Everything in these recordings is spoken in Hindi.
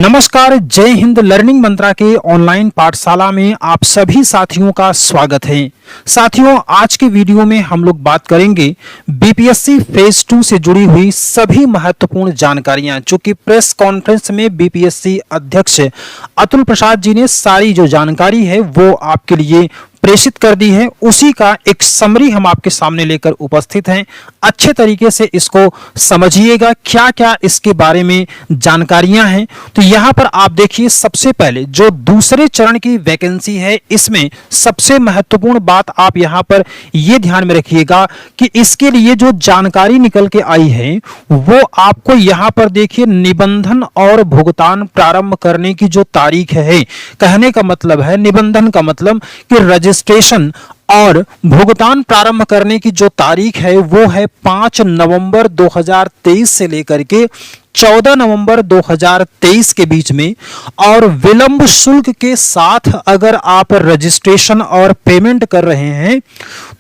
नमस्कार, जय हिंद। लर्निंग मंत्रा के ऑनलाइन पाठशाला में आप सभी साथियों का स्वागत है। साथियों, आज के वीडियो में हम लोग बात करेंगे बीपीएससी फेज 2 से जुड़ी हुई सभी महत्वपूर्ण जानकारियां, जो कि प्रेस कॉन्फ्रेंस में बीपीएससी अध्यक्ष अतुल प्रसाद जी ने सारी जो जानकारी है वो आपके लिए प्रेषित कर दी है। उसी का एक समरी हम आपके सामने लेकर उपस्थित हैं। अच्छे तरीके से इसको समझिएगा, क्या क्या इसके बारे में जानकारियां हैं। तो यहाँ पर आप देखिए, सबसे पहले जो दूसरे चरण की वैकेंसी है, इसमें सबसे महत्वपूर्ण बात आप यहाँ पर ये ध्यान में रखिएगा कि इसके लिए जो जानकारी निकल के आई है वो आपको यहाँ पर देखिए निबंधन और भुगतान प्रारंभ करने की जो तारीख है, कहने का मतलब है निबंधन का मतलब कि रजिस्ट्रेशन और भुगतान प्रारंभ करने की जो तारीख है वो है 5 नवंबर 2023 से लेकर के 14 नवंबर 2023 के बीच में। और विलंब शुल्क के साथ अगर आप रजिस्ट्रेशन और पेमेंट कर रहे हैं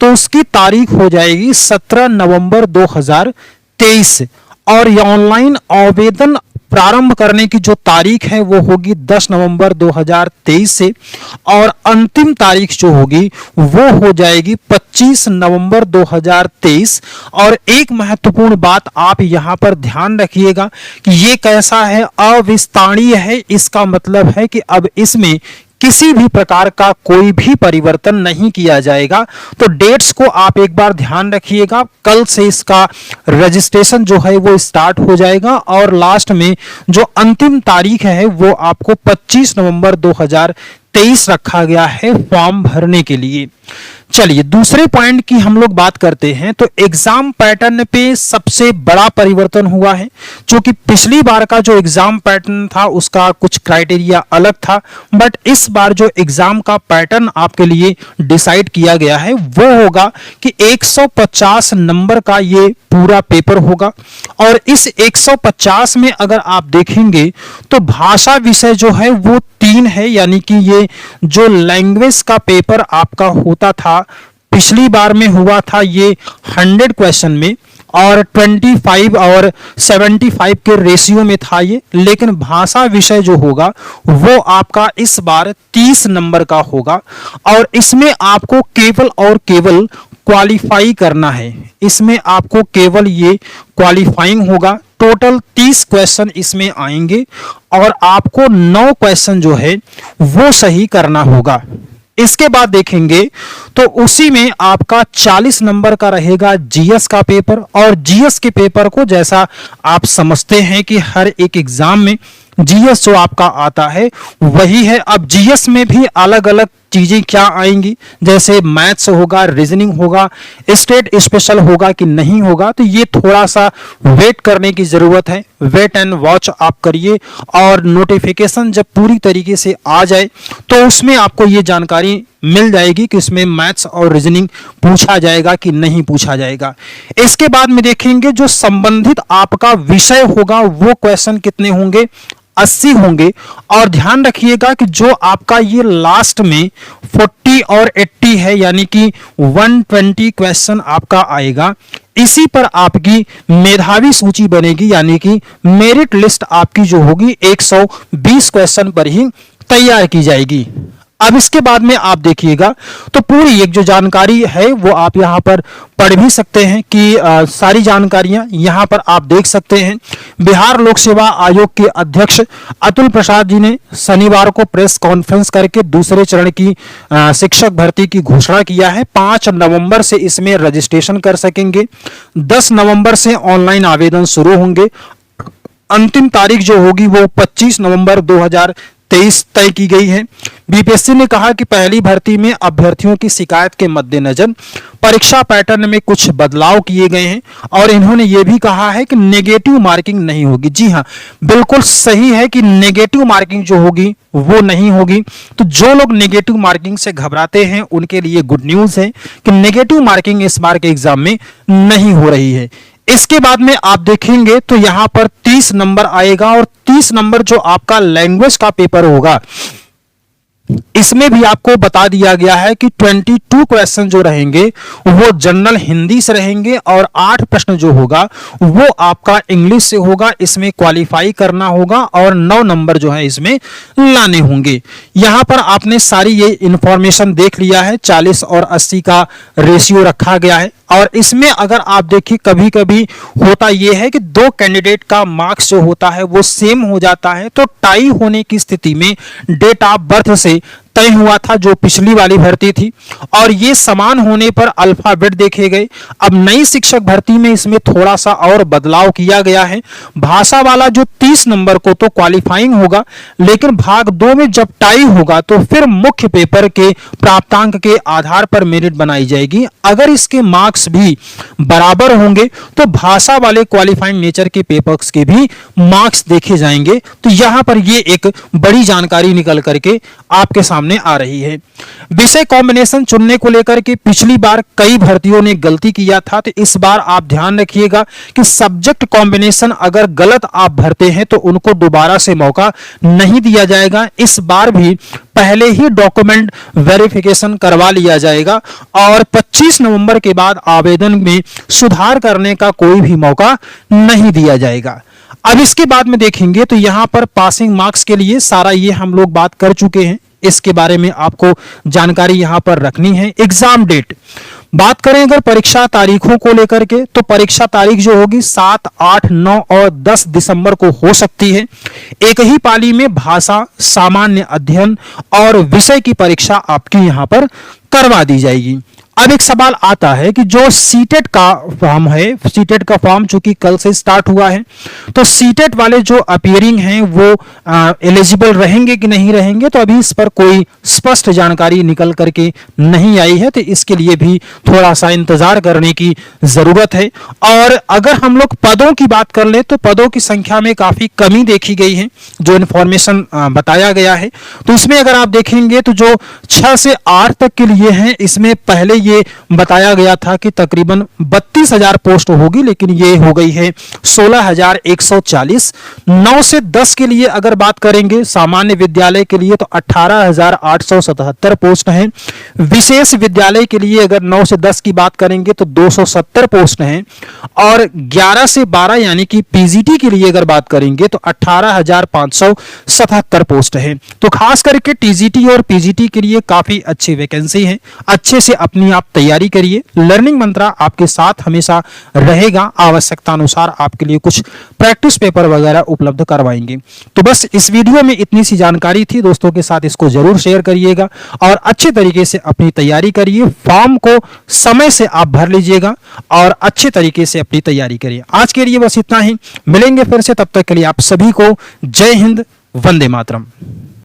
तो उसकी तारीख हो जाएगी 17 नवंबर 2023। और ये ऑनलाइन आवेदन प्रारंभ करने की जो तारीख है वो होगी 10 नवंबर 2023 से, और अंतिम तारीख जो होगी वो हो जाएगी 25 नवंबर 2023। और एक महत्वपूर्ण बात आप यहां पर ध्यान रखिएगा कि ये कैसा है, अविस्तारणीय है। इसका मतलब है कि अब इसमें किसी भी प्रकार का कोई भी परिवर्तन नहीं किया जाएगा। तो डेट्स को आप एक बार ध्यान रखिएगा। कल से इसका रजिस्ट्रेशन जो है वो स्टार्ट हो जाएगा, और लास्ट में जो अंतिम तारीख है वो आपको 25 नवंबर 2023 रखा गया है फॉर्म भरने के लिए। चलिए दूसरे पॉइंट की हम लोग बात करते हैं। तो एग्जाम पैटर्न पे सबसे बड़ा परिवर्तन हुआ है, जो कि पिछली बार का जो एग्जाम पैटर्न था उसका कुछ क्राइटेरिया अलग था, बट इस बार जो एग्जाम का पैटर्न आपके लिए डिसाइड किया गया है वो होगा कि 150 नंबर का ये पूरा पेपर होगा। और इस 150 में अगर आप देखेंगे तो भाषा विषय जो है वो 3 है, यानी कि ये जो लैंग्वेज का पेपर आपका होता था, पिछली बार में हुआ था ये 100 क्वेश्चन में और 25 और 75 के रेशियो में था ये, लेकिन भाषा विषय जो होगा वो आपका इस बार 30 नंबर का होगा। और इसमें आपको केवल और केवल क्वालिफाई करना है, इसमें आपको केवल ये क्वालिफाइंग होगा। टोटल 30 क्वेश्चन इसमें आएंगे और आपको 9 क्वेश्चन जो है वो सही करना होगा। इसके बाद देखेंगे तो उसी में आपका 40 नंबर का रहेगा जीएस का पेपर। और जीएस के पेपर को जैसा आप समझते हैं कि हर एक एग्जाम में जीएस जो आपका आता है वही है। अब जीएस में भी अलग अलग चीजें क्या आएंगी, जैसे मैथ्स होगा, रीजनिंग होगा, स्टेट स्पेशल होगा कि नहीं होगा, तो ये थोड़ा सा वेट करने की जरूरत है। वेट एंड वॉच आप करिए, और नोटिफिकेशन जब पूरी तरीके से आ जाए तो उसमें आपको ये जानकारी मिल जाएगी कि इसमें मैथ्स और रीजनिंग पूछा जाएगा कि नहीं पूछा जाएगा। इसके बाद में देखेंगे जो संबंधित आपका विषय होगा वो क्वेश्चन कितने होंगे, 80 होंगे। और ध्यान रखिएगा कि जो आपका ये लास्ट में 40 और 80 है, यानी कि 120 क्वेश्चन आपका आएगा। इसी पर आपकी मेधावी सूची बनेगी, यानी कि मेरिट लिस्ट आपकी जो होगी 120 क्वेश्चन पर ही तैयार की जाएगी। अब इसके बाद में आप देखिएगा तो पूरी एक जो जानकारी है वो आप यहां पर पढ़ भी सकते हैं कि सारी जानकारियां यहां पर आप देख सकते हैं। बिहार लोक सेवा आयोग के अध्यक्ष अतुल प्रसाद जी ने शनिवार को प्रेस कॉन्फ्रेंस करके दूसरे चरण की शिक्षक भर्ती की घोषणा किया है। 5 नवंबर से इसमें रजिस्ट्रेशन कर सकेंगे, 10 नवंबर से ऑनलाइन आवेदन शुरू होंगे। अंतिम तारीख जो होगी वो 25 नवंबर 2023 तय की गई है। बीपीएससी ने कहा कि पहली भर्ती में अभ्यर्थियों की शिकायत के मद्देनजर परीक्षा पैटर्न में कुछ बदलाव किए गए हैं, और इन्होंने ये भी कहा है कि नेगेटिव मार्किंग नहीं होगी। जी हाँ, बिल्कुल सही है कि नेगेटिव मार्किंग जो होगी वो नहीं होगी। तो जो लोग नेगेटिव मार्किंग से घबराते हैं उनके लिए गुड न्यूज है कि नेगेटिव मार्किंग इस बार के एग्जाम में नहीं हो रही है। इसके बाद में आप देखेंगे तो यहां पर 30 नंबर आएगा, और 30 नंबर जो आपका लैंग्वेज का पेपर होगा इसमें भी आपको बता दिया गया है कि 22 क्वेश्चन जो रहेंगे वो जनरल हिंदी से रहेंगे और 8 प्रश्न जो होगा वो आपका इंग्लिश से होगा। इसमें क्वालिफाई करना होगा और 9 नंबर जो है इसमें लाने होंगे। यहां पर आपने सारी ये इंफॉर्मेशन देख लिया है। 40 और 80 का रेशियो रखा गया है और इसमें अगर आप देखिए कभी कभी होता यह है कि दो कैंडिडेट का मार्क्स जो होता है वो सेम हो जाता है, तो टाई होने की स्थिति में डेट ऑफ बर्थ से तय हुआ था जो पिछली वाली भर्ती थी और ये समान होने पर अल्फाबेट देखे गए। अब नई शिक्षक भर्ती में इसमें थोड़ा सा और बदलाव किया गया है। भाषा वाला जो 30 नंबर को तो क्वालिफाइंग होगा, लेकिन भाग 2 में जब टाई होगा तो फिर मुख्य पेपर के प्राप्तांक के आधार पर मेरिट बनाई जाएगी। अगर इसके मार्क्स भी बराबर होंगे तो भाषा वाले क्वालिफाइंग नेचर के पेपर्स के भी मार्क्स देखे जाएंगे। तो यहां पर ये एक बड़ी जानकारी निकल करके आपके सामने आ रही है। विषय कॉम्बिनेशन चुनने को लेकर के पिछली बार कई भर्तियों ने गलती किया था, तो इस बार आप ध्यान रखिएगा कि सब्जेक्ट कॉम्बिनेशन अगर गलत आप भरते हैं तो उनको दोबारा से मौका नहीं दिया जाएगा। इस बार भी पहले ही डॉक्यूमेंट वेरिफिकेशन करवा लिया जाएगा और 25 नवंबर के बाद आवेदन में सुधार करने का कोई भी मौका नहीं दिया जाएगा। अब इसके बाद में देखेंगे तो यहां पर पासिंग मार्क्स के लिए सारा ये हम लोग बात कर चुके हैं। इसके बारे में आपको जानकारी यहां पर रखनी है। एग्जाम डेट बात करें अगर परीक्षा तारीखों को लेकर के, तो परीक्षा तारीख जो होगी 7, 8, 9 और 10 दिसंबर को हो सकती है। एक ही पाली में भाषा, सामान्य अध्ययन और विषय की परीक्षा आपकी यहां पर करवा दी जाएगी। अब एक सवाल आता है कि जो सीटेट का फॉर्म है, सीटेट का फॉर्म चूंकि कल से स्टार्ट हुआ है, तो सीटेट वाले जो अपीयरिंग हैं वो एलिजिबल रहेंगे कि नहीं रहेंगे, तो अभी इस पर कोई स्पष्ट जानकारी निकल करके नहीं आई है। तो इसके लिए भी थोड़ा सा इंतजार करने की जरूरत है। और अगर हम लोग पदों की बात कर ले तो पदों की संख्या में काफी कमी देखी गई है, जो इन्फॉर्मेशन बताया गया है। तो इसमें अगर आप देखेंगे तो जो 6 से 8 तक के लिए हैं, इसमें पहले ये बताया गया था कि तकरीबन 32,000 पोस्ट होगी, लेकिन ये हो गई है 16,140। 9 से 10 के लिए अगर बात करेंगे सामान्य विद्यालय के लिए तो 18,877 पोस्ट हैं। विशेष विद्यालय के लिए अगर 9 से 10 की बात करेंगे तो 270 पोस्ट हैं और 11 से 12 यानी कि पीजीटी के लिए अगर बात करेंगे तो 18,577 पोस्ट हैं। तो खास करके टीजीटी और पीजीटी के लिए काफी अच्छी वैकेंसी है। अच्छे से अपनी आप तैयारी करिए। लर्निंग मंत्रा आपके साथ हमेशा रहेगा। आवश्यकता अनुसार आपके लिए कुछ प्रैक्टिस पेपर वगैरह उपलब्ध करवाएंगे। तो बस इस वीडियो में इतनी सी जानकारी थी। दोस्तों के साथ इसको जरूर शेयर करिएगा और अच्छे तरीके से अपनी तैयारी करिए। फॉर्म को समय से आप भर लीजिएगा और अच्छे तरीके से अपनी तैयारी करिए। आज के लिए बस इतना ही, मिलेंगे फिर से, तब तक के लिए आप सभी को जय हिंद, वंदे मातरम।